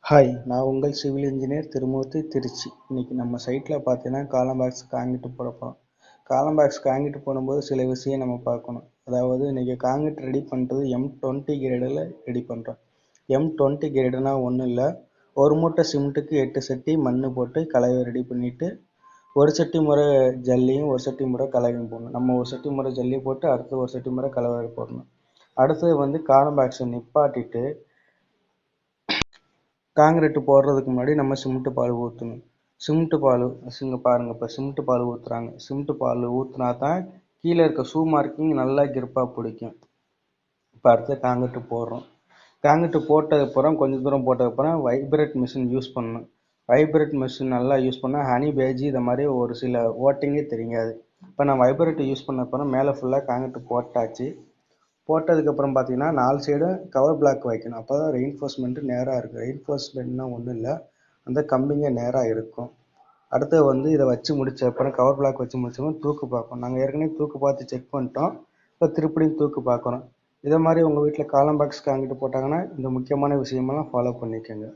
Hi, நான் உங்கள் civil engineer Thirumurthy, Trichy. இன்னைக்கு நம்ம சைட்டில் பார்த்தீங்கன்னா காலம் பாக்ஸ் காங்கிட்டு போட போகிறோம். காலம் பாக்ஸ் காங்கிட்டு போடும்போது சில விஷயம் நம்ம பார்க்கணும். அதாவது இன்னைக்கு காங்கிட்டு ரெடி பண்ணுறது M20 கிரேடில் ரெடி பண்ணுறோம். M20 கிரேடுனா ஒன்றும் இல்லை, ஒரு மூட்டை சிமெண்ட்டுக்கு 8 சட்டி மண் போட்டு கலவை ரெடி பண்ணிவிட்டு ஒரு சட்டி முறை ஜல்லியும் ஒரு சட்டி முறை கலவையும் போடணும். நம்ம ஒரு சட்டி முறை ஜல்லி போட்டு அடுத்து ஒரு சட்டி முறை கலவை போடணும். அடுத்தது காலம் பாக்ஸை நிப்பாட்டிட்டு காங்கிரீட்டு போடுறதுக்கு முன்னாடி நம்ம சிமெண்ட் பால் ஊற்றணும். சிமெண்ட் பால் இங்கே பாருங்கள், இப்போ சிமெண்ட் பால் ஊற்றுறாங்க. சிமெண்ட் பால் ஊற்றினா தான் கீழே இருக்க ஷூ மார்க்கிங் நல்லா கிரிப்பாக பிடிக்கும். இப்போ அடுத்து காங்கிரீட்டு போடுறோம். காங்கிரீட்டு போட்டதுக்கப்புறம் கொஞ்சம் தூரம் போட்டதுக்கப்புறம் வைப்ரேட் மிஷின் யூஸ் பண்ணணும். வைப்ரேட் மிஷின் நல்லா யூஸ் பண்ணால் ஹனி பேஜி இந்த மாதிரி ஒரு சில ஓட்டிங்கே தெரியாது. இப்போ நான் வைப்ரேட் யூஸ் பண்ண அப்புறம் மேலே ஃபுல்லாக காங்கிரீட்டு போட்டாச்சு. போட்டதுக்கப்புறம் பார்த்தீங்கன்னா 4 சைடும் கவர் பிளாக் வைக்கணும். அப்போ தான் ரெயின்ஃபோர்ஸ்மெண்ட்டு நேராக இருக்கும். ரெயின்ஃபோர்ஸ்மெண்ட்னா ஒன்றும் இல்லை, அந்த கம்பிங்க நேராக இருக்கும். அடுத்து இதை வச்சு முடிச்ச அப்புறம் கவர் பிளாக் வச்சு முடிச்சப்பறம் தூக்கு பார்க்கணும். நாங்கள் ஏற்கனவே தூக்கு பார்த்து செக் பண்ணிட்டோம். இப்போ திருப்படியும் தூக்கு பார்க்குறோம். இதை மாதிரி உங்கள் வீட்டில் காலம் பாக்ஸ் காங்கிட்டு போட்டாங்கன்னா இந்த முக்கியமான விஷயமெல்லாம் ஃபாலோ பண்ணிக்கோங்க.